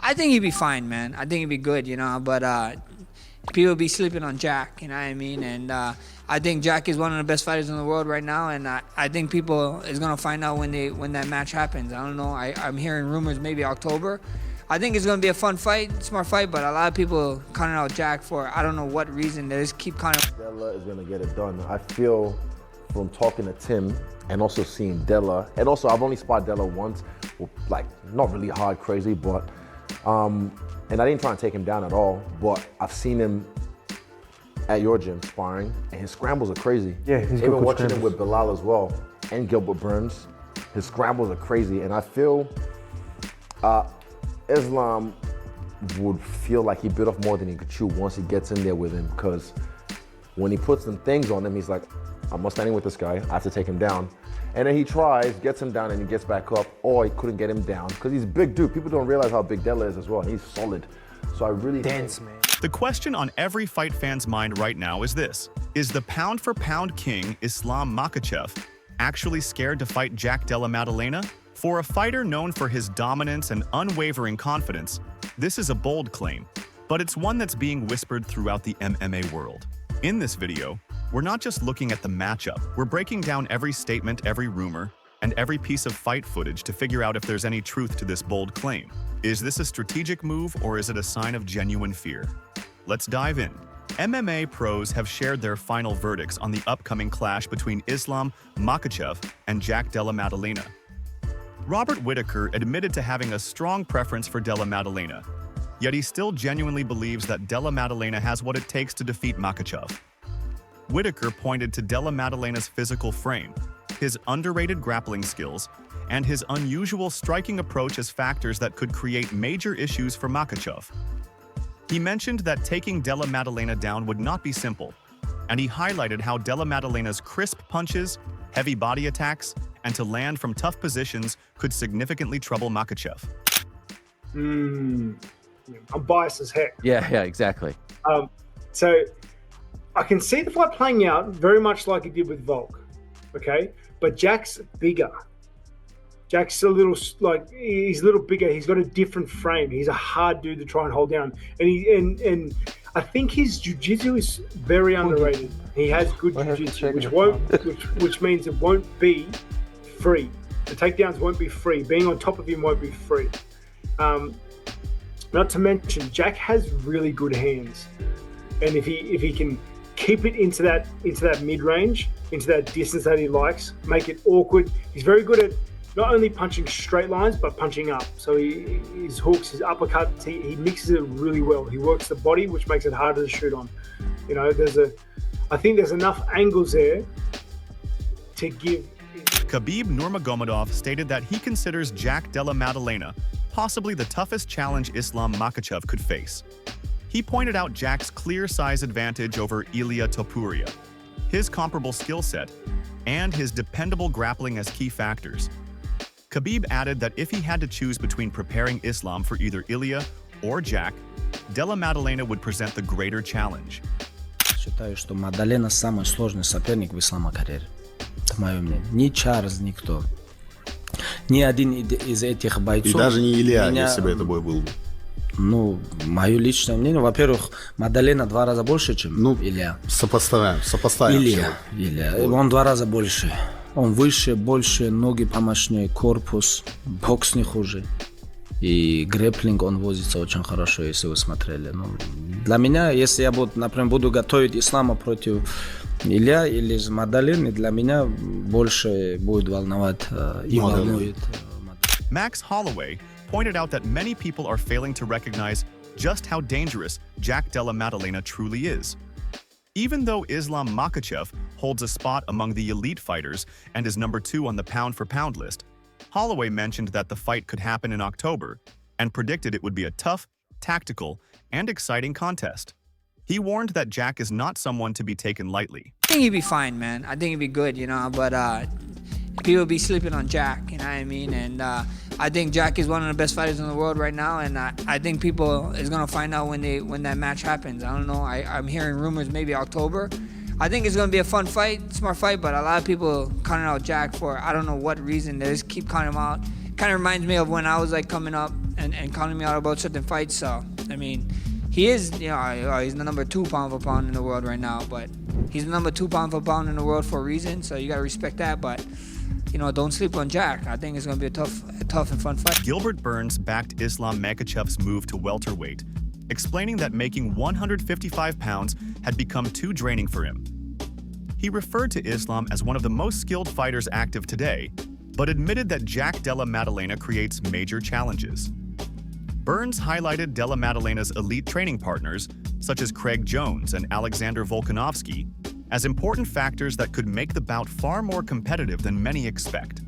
I think he'd be fine, man. I think he'd be good, but people be sleeping on Jack, you know what I mean? And I think Jack is one of the best fighters in the world right now, and I think people is going to find out when that match happens. I don't know. I'm hearing rumors maybe October. I think it's going to be a fun fight, smart fight, but a lot of people counting out Jack for I don't know what reason. They just keep counting. Della is going to get it done. I feel from talking to Tim and also seeing Della, and also I've only sparred Della once, like not really hard, crazy, but, and I didn't try and take him down at all, but I've seen him at your gym sparring, and his scrambles are crazy. Yeah, he's even good watching him with Bilal as well, and Gilbert Burns, his scrambles are crazy, and I feel Islam would feel like he bit off more than he could chew once he gets in there with him, because when he puts some things on him, he's like, I'm not standing with this guy, I have to take him down. And then he tries, gets him down, and he gets back up, or he couldn't get him down, because he's a big dude. People don't realize how big Della is as well. He's solid. So I really dense, man. The question on every fight fan's mind right now is this: is the pound-for-pound king Islam Makachev actually scared to fight Jack Della Maddalena? For a fighter known for his dominance and unwavering confidence, this is a bold claim, but it's one that's being whispered throughout the MMA world. In this video, we're not just looking at the matchup, we're breaking down every statement, every rumor, and every piece of fight footage to figure out if there's any truth to this bold claim. Is this a strategic move, or is it a sign of genuine fear? Let's dive in. MMA pros have shared their final verdicts on the upcoming clash between Islam Makachev and Jack Della Maddalena. Robert Whittaker admitted to having a strong preference for Della Maddalena, yet he still genuinely believes that Della Maddalena has what it takes to defeat Makachev. Whittaker pointed to Della Maddalena's physical frame, his underrated grappling skills, and his unusual striking approach as factors that could create major issues for Makachev. He mentioned that taking Della Maddalena down would not be simple, and he highlighted how Della Maddalena's crisp punches, heavy body attacks, and to land from tough positions could significantly trouble Makachev. I'm biased as heck. Yeah, exactly. So I can see the fight playing out very much like it did with Volk, okay? But Jack's bigger. Jack's a little, he's a little bigger. He's got a different frame. He's a hard dude to try and hold down. And I think his jiu-jitsu is very underrated. He has good jiu-jitsu, which means it won't be free. The takedowns won't be free. Being on top of him won't be free. Not to mention, Jack has really good hands. And if he can keep it into that mid-range, into that distance that he likes, make it awkward. He's very good at not only punching straight lines, but punching up. So his hooks, his uppercuts, he mixes it really well. He works the body, which makes it harder to shoot on. You know, I think there's enough angles there to give. Khabib Nurmagomedov stated that he considers Jack Della Maddalena possibly the toughest challenge Islam Makachev could face. He pointed out Jack's clear size advantage over Ilia Topuria, his comparable skill set, and his dependable grappling as key factors. Khabib added that if he had to choose between preparing Islam for either Ilia or Jack, Della Maddalena would present the greater challenge. Считаю, что Маддалена самый сложный соперник в ислама карьере. Это мое мнение. Ни Чарльз, никто. Ни один из этих бойцов. И даже не Илья, если бы это бой был. Ну, мое личное мнение, во-первых, Maddelena 2 раза больше, чем Илья. Сопоставим. Илья. Он 2 раза больше. Он выше, больше, ноги помощнее, корпус, бокс не хуже. И грэпплинг он возится очень хорошо, если вы смотрели. Ну, для меня, если я например, буду готовить Ислама против Илья или Maddelena, для меня больше будет волновать и волнует. Max Holloway pointed out that many people are failing to recognize just how dangerous Jack Della Maddalena truly is. Even though Islam Makachev holds a spot among the elite fighters and is number 2 on the pound-for-pound list, Holloway mentioned that the fight could happen in October and predicted it would be a tough, tactical, and exciting contest. He warned that Jack is not someone to be taken lightly. I think he'd be fine, man. I think he'd be good, but people be sleeping on Jack, you know what I mean? And I think Jack is one of the best fighters in the world right now, and I think people is gonna find out when that match happens. I don't know. I'm hearing rumors maybe October. I think it's gonna be a fun fight, smart fight, but a lot of people counting out Jack for I don't know what reason. They just keep counting him out. Kind of reminds me of when I was coming up and calling me out about certain fights. So I mean, he is, you know, he's the number 2 pound for pound in the world right now, but he's the number 2 pound for pound in the world for a reason. So you gotta respect that. But you know, don't sleep on Jack. I think it's gonna be a tough and fun fight. Gilbert Burns backed Islam Makhachev's move to welterweight, explaining that making 155 pounds had become too draining for him. He referred to Islam as one of the most skilled fighters active today, but admitted that Jack Della Maddalena creates major challenges. Burns highlighted Della Maddalena's elite training partners, such as Craig Jones and Alexander Volkanovski, as important factors that could make the bout far more competitive than many expect.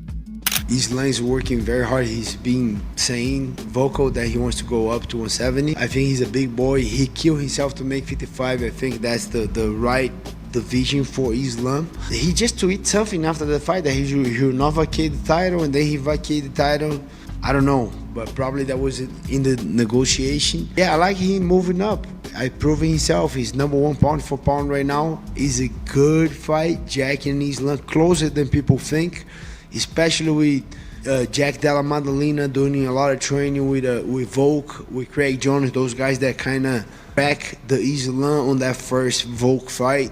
Islam is working very hard. He's been saying vocal that he wants to go up to 170. I think he's a big boy. He killed himself to make 55. I think that's the right division for Islam. He just tweeted something after the fight that he will not vacate the title, and then he vacated the title. I don't know, but probably that was in the negotiation. Yeah, I like him moving up. I proven himself. He's number 1 pound for pound right now. It's a good fight. Jack and Islam closer than people think, especially with Jack Della Maddalena doing a lot of training with Volk, with Craig Jones, those guys that kind of back the Islam on that first Volk fight.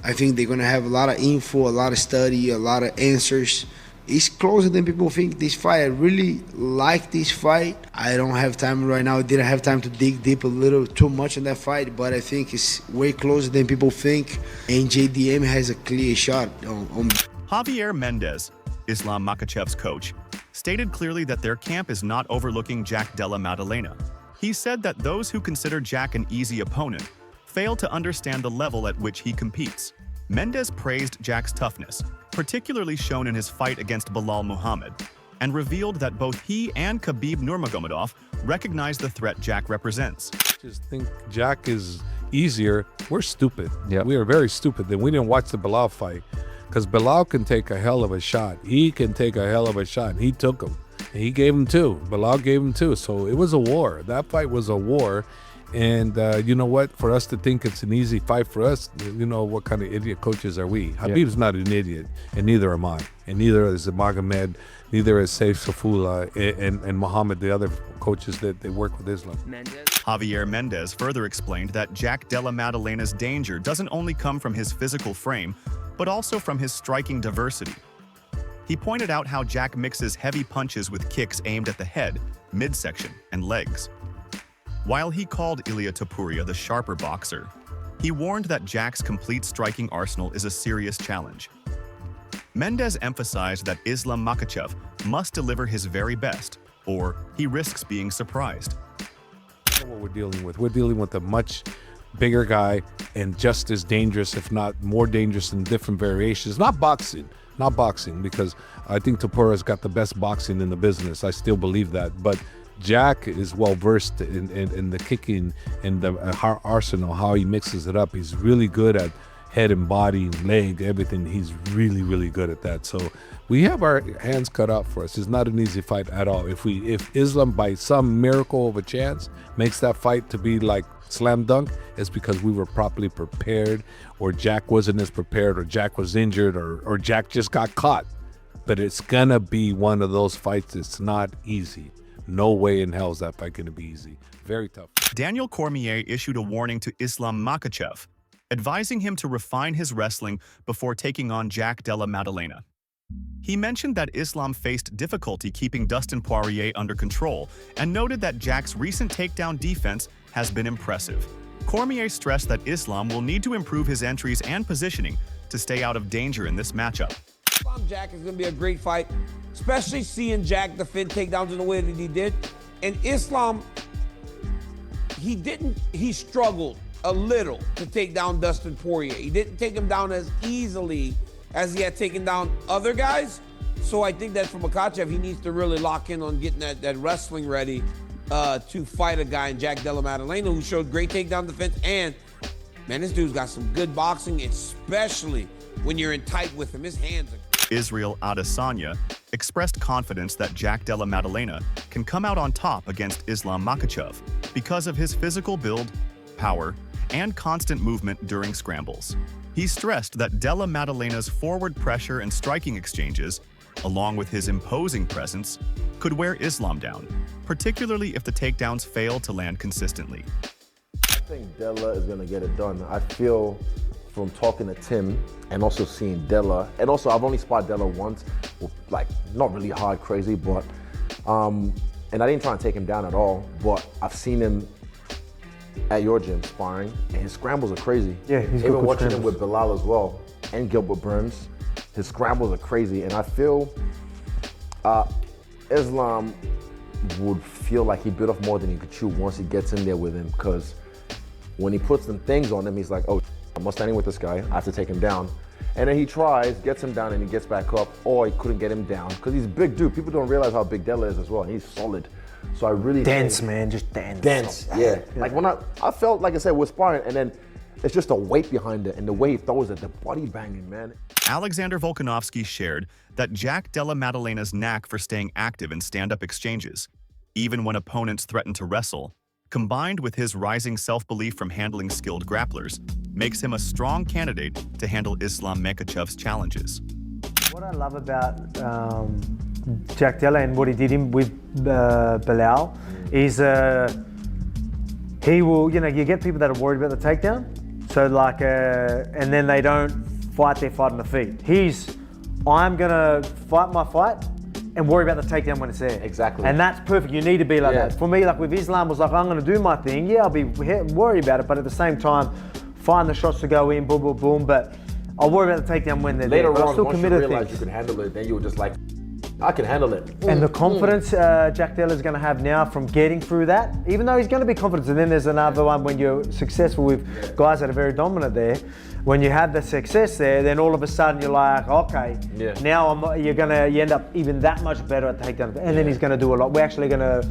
I think they're going to have a lot of info, a lot of study, a lot of answers. It's closer than people think, this fight. I really like this fight. I don't have time right now. I didn't have time to dig deep a little too much in that fight, but I think it's way closer than people think, and JDM has a clear shot on. Javier Mendez, Islam Makhachev's coach, stated clearly that their camp is not overlooking Jack Della Maddalena. He said that those who consider Jack an easy opponent fail to understand the level at which he competes. Mendez praised Jack's toughness, particularly shown in his fight against Belal Muhammad, and revealed that both he and Khabib Nurmagomedov recognize the threat Jack represents. Just think Jack is easier. We're stupid. Yep. We are very stupid. Then we didn't watch the Belal fight, because Belal can take a hell of a shot. He can take a hell of a shot, and he took him. And he gave him 2. Belal gave him 2. So it was a war. That fight was a war. And you know what? For us to think it's an easy fight for us, you know, what kind of idiot coaches are we? Khabib's not an idiot, and neither am I. And neither is Magomed, neither is Saif Safullah, and Muhammad, the other coaches that they work with Islam. Javier Mendez further explained that Jack Della Maddalena's danger doesn't only come from his physical frame, but also from his striking diversity. He pointed out how Jack mixes heavy punches with kicks aimed at the head, midsection, and legs. While he called Ilia Topuria the sharper boxer, he warned that Jack's complete striking arsenal is a serious challenge. Mendez emphasized that Islam Makhachev must deliver his very best, or he risks being surprised. What we're dealing with. We're dealing with a much bigger guy and just as dangerous, if not more dangerous in different variations. Not boxing, because I think Topuria's got the best boxing in the business. I still believe that, but Jack is well versed in the kicking and the arsenal, how he mixes it up. He's really good at head and body, leg, everything. He's really, really good at that. So we have our hands cut out for us. It's not an easy fight at all. If Islam, by some miracle of a chance, makes that fight to be like slam dunk, it's because we were properly prepared, or Jack wasn't as prepared, or Jack was injured, or Jack just got caught. But it's gonna be one of those fights. It's not easy. No way in hell is that fight going to be easy. Very tough. Daniel Cormier issued a warning to Islam Makhachev, advising him to refine his wrestling before taking on Jack Della Maddalena. He mentioned that Islam faced difficulty keeping Dustin Poirier under control and noted that Jack's recent takedown defense has been impressive. Cormier stressed that Islam will need to improve his entries and positioning to stay out of danger in this matchup. Jack is going to be a great fight, especially seeing Jack defend takedowns in the way that he did. And Islam, he struggled a little to take down Dustin Poirier. He didn't take him down as easily as he had taken down other guys. So I think that for Makachev, he needs to really lock in on getting that wrestling ready to fight a guy in Jack Della Maddalena, who showed great takedown defense. And, man, this dude's got some good boxing, especially when you're in tight with him. His hands are... Israel Adesanya expressed confidence that Jack Della Maddalena can come out on top against Islam Makhachev because of his physical build, power, and constant movement during scrambles. He stressed that Della Maddalena's forward pressure and striking exchanges along with his imposing presence, could wear Islam down, particularly if the takedowns fail to land consistently. I think Della is going to get it done. I feel from talking to Tim and also seeing Della, and also I've only spotted Della once, like not really hard crazy, but, and I didn't try and take him down at all, but I've seen him at your gym sparring, and his scrambles are crazy. Yeah, he's got even good watching scrambles. him with Bilal as well, and Gilbert Burns, his scrambles are crazy, and I feel Islam would feel like he bit off more than he could chew once he gets in there with him, because when he puts them things on him, he's like, oh, I'm not standing with this guy, I have to take him down. And then he tries, gets him down, and he gets back up, or he couldn't get him down, because he's a big dude. People don't realize how big Della is as well, and he's solid. So I really Dense, think, man, just dense. dense, yeah. Like when I felt, like I said, we're sparring, and then it's just a weight behind it, and the way he throws it, the body banging, man. Alexander Volkanovski shared that Jack Della Maddalena's knack for staying active in stand-up exchanges, even when opponents threaten to wrestle, combined with his rising self-belief from handling skilled grapplers, makes him a strong candidate to handle Islam Makachev's challenges. What I love about Jack Della and what he did with Bilal is he will, you get people that are worried about the takedown, so like, and then they don't fight their fight on the feet. I'm gonna fight my fight and worry about the takedown when it's there. Exactly. And that's perfect. You need to be like Yeah. that. For me, like with Islam, was like, I'm gonna do my thing. Yeah, I'll be worried about it, but at the same time, find the shots to go in, boom, boom, boom. But I'll worry about the takedown when they're Later there. But I'm on, still once you committed realize to you things. can handle it, then you were just like, I can handle it. And the confidence Jack Della is going to have now from getting through that, even though he's going to be confident. And then there's another one when you're successful with guys that are very dominant there. When you have the success there, then all of a sudden you're like, okay, now you end up even that much better at the takedown. And then he's going to do a lot. We're actually going to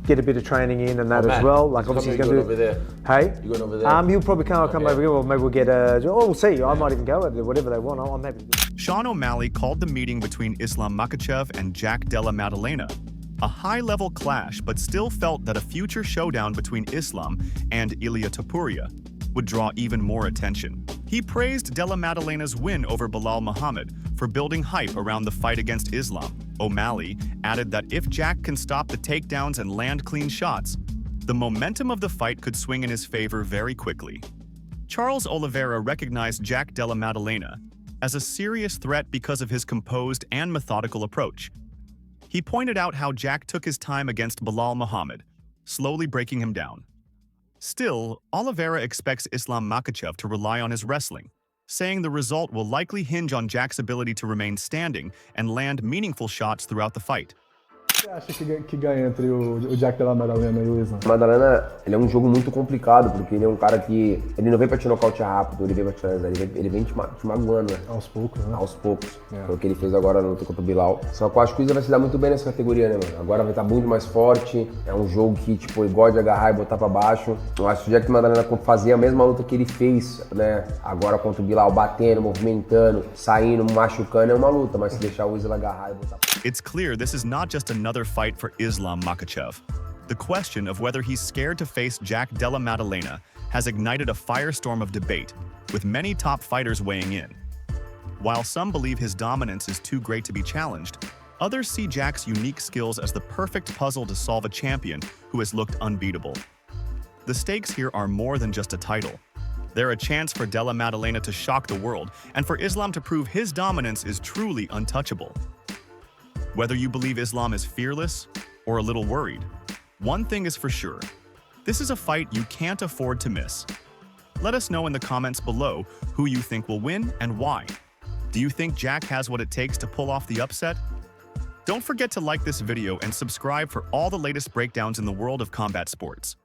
get a bit of training in and that as well. Like obviously he's going to do over there. Hey, You going over there? he'll probably come over here, or maybe we'll get we'll see. I might even go over there, whatever they want. I'm happy. Sean O'Malley called the meeting between Islam Makachev and Jack Della Maddalena a high-level clash, but still felt that a future showdown between Islam and Ilia Topuria would draw even more attention. He praised Della Maddalena's win over Bilal Muhammad for building hype around the fight against Islam. O'Malley added that if Jack can stop the takedowns and land clean shots, the momentum of the fight could swing in his favor very quickly. Charles Oliveira recognized Jack Della Maddalena as a serious threat because of his composed and methodical approach. He pointed out how Jack took his time against Bilal Muhammad, slowly breaking him down. Still, Oliveira expects Islam Makachev to rely on his wrestling, saying the result will likely hinge on Jack's ability to remain standing and land meaningful shots throughout the fight. Você acha que ganha entre o Jack Della Maddalena e o Islam? Maddalena, ele é um jogo muito complicado, porque ele é um cara que ele não vem pra te nocautear rápido, ele vem pra te finalizar, ele vem te magoando, né? Aos poucos, né? Aos poucos. Foi o que ele fez agora na luta contra o Bilal. Só que eu acho que o Islam vai se dar muito bem nessa categoria, né, mano? Agora vai estar muito mais forte, é um jogo que, tipo, ele gosta de agarrar e botar pra baixo. Eu acho que o Jack Maddalena fazia a mesma luta que ele fez, né? Agora contra o Bilal, batendo, movimentando, saindo, machucando, é uma luta, mas se deixar o Islam agarrar e botar pra baixo. It's clear this is not just another fight for Islam Makachev. The question of whether he's scared to face Jack Della Maddalena has ignited a firestorm of debate, with many top fighters weighing in. While some believe his dominance is too great to be challenged, others see Jack's unique skills as the perfect puzzle to solve a champion who has looked unbeatable. The stakes here are more than just a title. They're a chance for Della Maddalena to shock the world, and for Islam to prove his dominance is truly untouchable. Whether you believe Islam is fearless or a little worried, one thing is for sure: this is a fight you can't afford to miss. Let us know in the comments below who you think will win and why. Do you think Jack has what it takes to pull off the upset? Don't forget to like this video and subscribe for all the latest breakdowns in the world of combat sports.